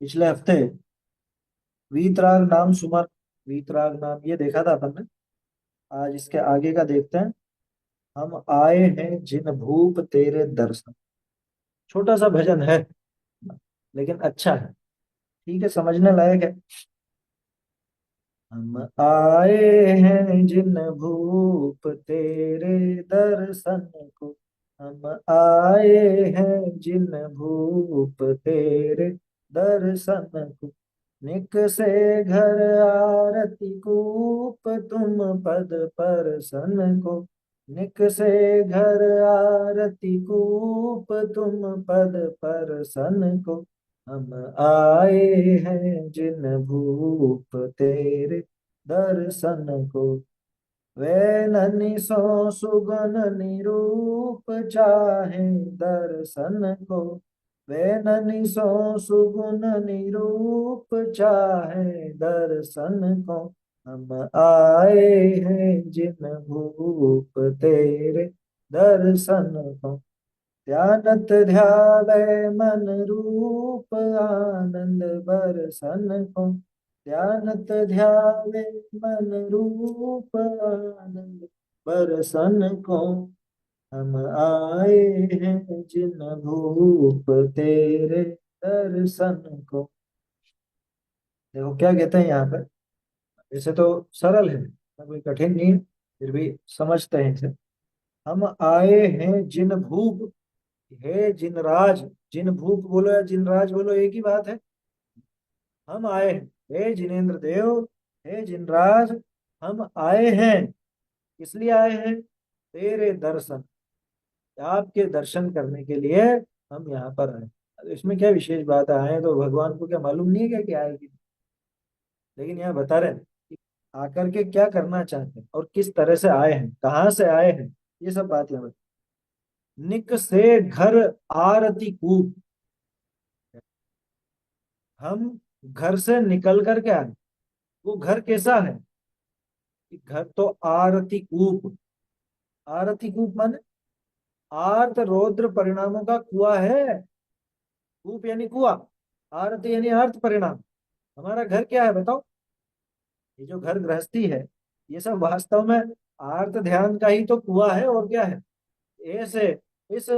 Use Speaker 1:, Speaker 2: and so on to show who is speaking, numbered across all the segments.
Speaker 1: पिछले हफ्ते वीतराग नाम सुमन, वीतराग नाम ये देखा था अपन ने। आज इसके आगे का देखते हैं। हम आए हैं जिन भूप तेरे दर्शन। छोटा सा भजन है लेकिन अच्छा है। ठीक है, समझने लायक है। हम आए हैं जिन भूप तेरे दर्शन को। हम आए हैं जिन भूप तेरे दर्शन को। निक से घर आरती कूप तुम पद परसन को। निक से घर आरती कूप तुम पद परसन को। हम आए हैं जिन भूप तेरे दर्शन को। वे ननि सो सुगन निरूप चाहे दर्शन को। वे ननि सो सुगुन निरूप चाहे दर्शन को। हम आए हैं जिन भूप तेरे दर्शन को। ध्यानत ध्यावे मन रूप आनंद बरसन को। ध्यानत ध्यावे मन रूप आनंद बरसन को। हम आए हैं जिन भूप तेरे दर्शन को। देखो क्या कहते हैं यहाँ पर। वैसे तो सरल है, कोई कठिन नहीं है, फिर भी समझते हैं इसे। हम आए हैं जिन भूप, हे जिनराज। जिन भूप बोलो या जिनराज बोलो एक ही बात है। हम आए हैं, हे जिनेन्द्र देव, हे जिनराज। हम आए हैं, इसलिए आए हैं तेरे दर्शन, आपके दर्शन करने के लिए हम यहाँ पर आए। अब इसमें क्या विशेष बात है, आए तो भगवान को क्या मालूम नहीं है क्या कि आए कि नहीं? लेकिन यहाँ बता रहे हैं कि आकर के क्या करना चाहते हैं और किस तरह से आए हैं, कहाँ से आए हैं, ये सब बात यहाँ बता। निक से घर आरती कूप। हम घर से निकल कर के आए। वो घर कैसा है कि घर तो आरती कूप। आरती कूप माने आर्त रौद्र परिणामों का कुआ है। कूप यानी कुआ, आरती यानी अर्थ परिणाम। हमारा घर क्या है बताओ? ये जो घर गृहस्थी है, ये सब वास्तव में आर्त ध्यान का ही तो कुआ है, और क्या है। ऐसे इस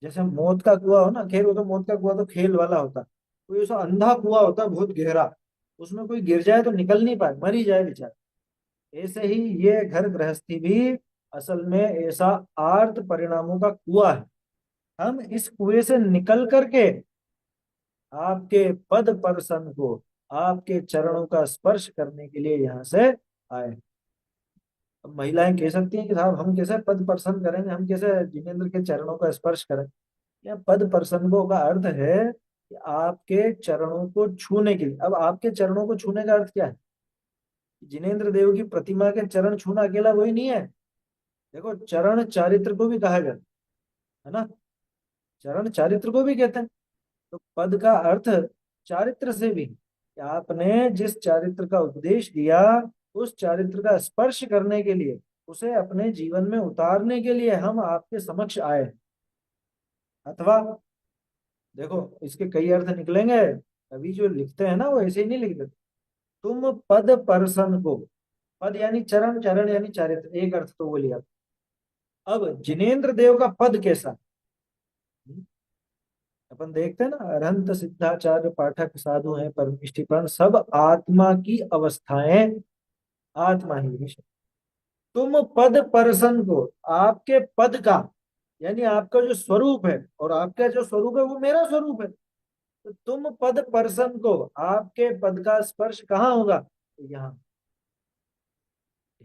Speaker 1: जैसे मौत का कुआ हो ना, खैर वो तो मौत का कुआ तो खेल वाला होता। कोई ऐसा अंधा कुआ होता बहुत गहरा, उसमें कोई गिर जाए तो निकल नहीं पाए, मर ही जाए बेचारा। ऐसे ही ये घर गृहस्थी भी असल में ऐसा आर्त परिणामों का कुआं है। हम इस कुएं से निकल करके आपके पद पर्सन को, आपके चरणों का स्पर्श करने के लिए यहाँ से आए। अब महिलाएं कह सकती हैं कि साहब हम कैसे पद पर्सन करेंगे, हम कैसे जिनेन्द्र के चरणों का स्पर्श करें। या पद प्रसंगों का अर्थ है कि आपके चरणों को छूने के लिए। अब आपके चरणों को छूने का अर्थ क्या है? जिनेन्द्र देव की प्रतिमा के चरण छूना अकेला वही नहीं है। देखो, चरण चारित्र को भी कहा जाता है ना। चरण चारित्र को भी कहते हैं। तो पद का अर्थ चारित्र से भी, कि आपने जिस चारित्र का उपदेश दिया, उस चारित्र का स्पर्श करने के लिए, उसे अपने जीवन में उतारने के लिए हम आपके समक्ष आए। अथवा देखो, इसके कई अर्थ निकलेंगे। अभी जो लिखते हैं ना वो ऐसे ही नहीं लिखते। तुम पद पर्सन को, पद यानी चरण, चरण यानी चारित्र, एक अर्थ तो वो लिया। अब जिनेन्द्र देव का पद कैसा? अपन देखते हैं ना, अरहंत सिद्धाचार्य पाठक साधु हैं परमिष्टिपर्ण सब आत्मा की अवस्थाएं, आत्मा ही विषय। तुम पद पर्सन को, आपके पद का यानी आपका जो स्वरूप है, और आपका जो स्वरूप है वो मेरा स्वरूप है। तो तुम पद पर्सन को, आपके पद का स्पर्श कहाँ होगा? तो यहाँ।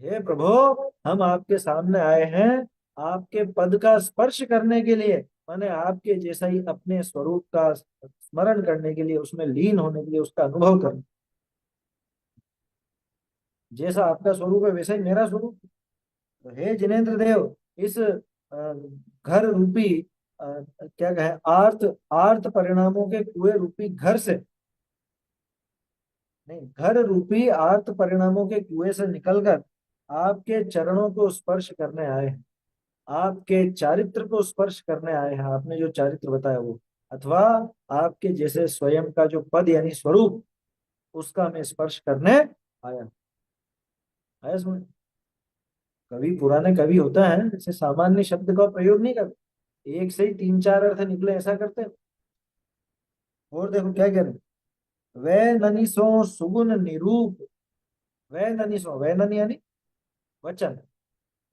Speaker 1: हे प्रभु, हम आपके सामने आए हैं आपके पद का स्पर्श करने के लिए, माने आपके जैसा ही अपने स्वरूप का स्मरण करने के लिए, उसमें लीन होने के लिए, उसका अनुभव करने। जैसा आपका स्वरूप है वैसा ही मेरा स्वरूप है। तो हे जिनेन्द्र देव, इस घर रूपी क्या कहे, आर्त आर्त परिणामों के कुएं रूपी घर से, नहीं, घर रूपी आर्त परिणामों के कुएं से निकलकर आपके चरणों को स्पर्श करने आए हैं। आपके चारित्र को स्पर्श करने आए हैं, आपने जो चारित्र बताया वो। अथवा आपके जैसे स्वयं का जो पद यानी स्वरूप, उसका मैं स्पर्श करने आया। आया समझ? कवि, पुराने कवि होता है जैसे सामान्य शब्द का प्रयोग नहीं करते, एक से ही तीन चार अर्थ निकले ऐसा करते हैं। और देखो क्या कह रहे हैं, वे ननिसो सुगुन निरूप। वे ननिसो, वे नन यानी वचन,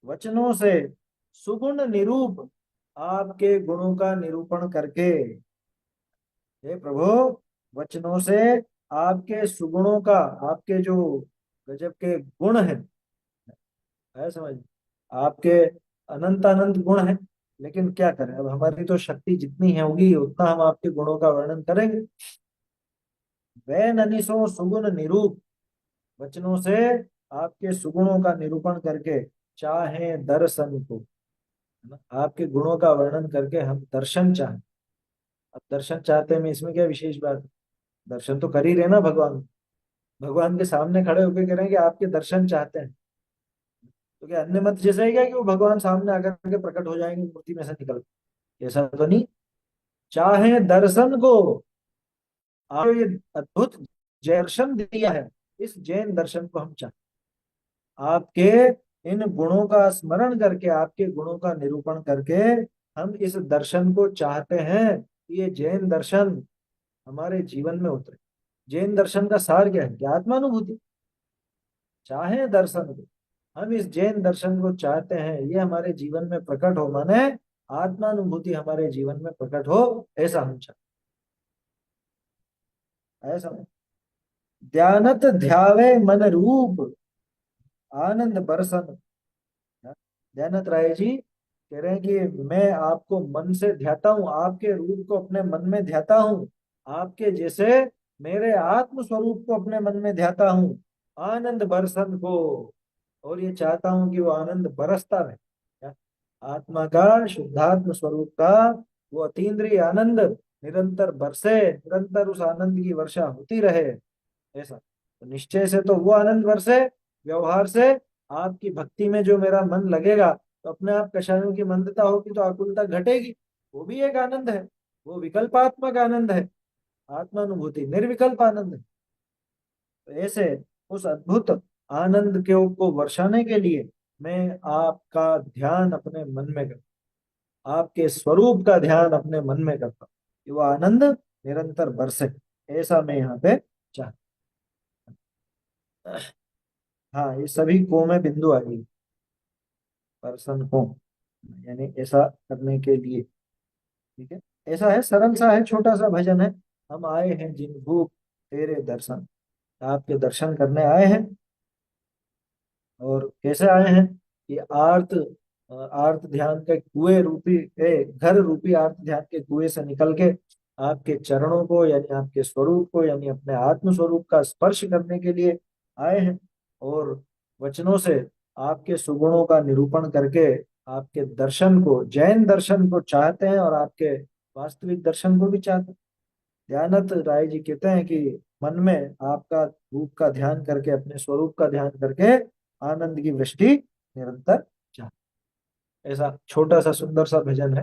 Speaker 1: वचनों से सुगुण निरूप, आपके गुणों का निरूपण करके। हे प्रभु, वचनों से आपके सुगुणों का, आपके जो गजब के गुण हैं, है समझ, आपके अनंत अनंत गुण हैं। लेकिन क्या करें, अब हमारी तो शक्ति जितनी है होगी उतना हम आपके गुणों का वर्णन करेंगे। वै ननिसो सुगुण निरूप, वचनों से आपके सुगुणों का निरूपण करके, चाहे दर्शन को, है ना? आपके गुणों का वर्णन करके हम दर्शन चाहें। अब दर्शन चाहते हैं में इसमें क्या विशेष बात है? दर्शन तो कर ही रहे ना भगवान। भगवान के सामने खड़े होकर कह रहे हैं कि आपके दर्शन चाहते हैं। तो क्या अन्य मत जैसा है क्या कि वो भगवान सामने आकर के प्रकट हो जाएंगे मूर्ति में से निकल के? ऐसा तो नहीं। चाहे दर्शन को, आप ये अद्भुत दर्शन दिया है, इस जैन दर्शन को हम चाहते, आपके इन गुणों का स्मरण करके, आपके गुणों का निरूपण करके हम इस दर्शन को चाहते हैं। ये जैन दर्शन हमारे जीवन में उतरे। जैन दर्शन का सार क्या है? कि आत्मानुभूति। चाहे दर्शन को, हम इस जैन दर्शन को चाहते हैं, ये हमारे जीवन में प्रकट हो, माने आत्मानुभूति हमारे जीवन में प्रकट हो, ऐसा हम चाहते हैं। ऐसा ध्यानत ध्यावे मन रूप, आनंद बरसन। ध्यानत राय जी कह रहे हैं कि मैं आपको मन से ध्याता हूँ, आपके रूप को अपने मन में ध्याता हूँ, आपके जैसे मेरे आत्म स्वरूप को अपने मन में ध्याता हूँ, आनंद बरसन को। और ये चाहता हूं कि वो आनंद बरसता रहे, क्या? आत्मा का, शुद्धात्म स्वरूप का वो अतीन्द्रिय आनंद निरंतर बरसे, निरंतर उस आनंद की वर्षा होती रहे। ऐसा तो निश्चय से तो वो आनंद बरसे, व्यवहार से आपकी भक्ति में जो मेरा मन लगेगा, तो अपने आप कषायों की मंदता होगी तो आकुलता घटेगी। वो भी एक आनंद है, वो विकल्पात्मक आनंद है। आत्मानुभूति निर्विकल्प आनंद है। तो ऐसे उस अद्भुत आनंद के को वर्षाने के लिए मैं आपका ध्यान अपने मन में करता, आपके स्वरूप का ध्यान अपने मन में करता हूं, कि वो आनंद निरंतर बरसे। ऐसा मैं यहाँ पे चाहता। हाँ, ये सभी को में बिंदु आ गई, पर्सन को, यानी ऐसा करने के लिए। ठीक है, ऐसा है, सरल सा है, छोटा सा भजन है। हम आए हैं जिन भूप तेरे दर्शन, आपके दर्शन करने आए हैं। और कैसे आए हैं? कि आर्त ध्यान के कुएं रूपी, घर रूपी आर्त ध्यान के कुएं से निकल के आपके चरणों को, यानी आपके स्वरूप को, यानी अपने आत्म स्वरूप का स्पर्श करने के लिए आए हैं। और वचनों से आपके सुगुणों का निरूपण करके आपके दर्शन को, जैन दर्शन को चाहते हैं, और आपके वास्तविक दर्शन को भी चाहते हैं। ध्यानत राय जी कहते हैं कि मन में आपका रूप का ध्यान करके, अपने स्वरूप का ध्यान करके आनंद की वृष्टि निरंतर चाह। ऐसा छोटा सा सुंदर सा भजन है।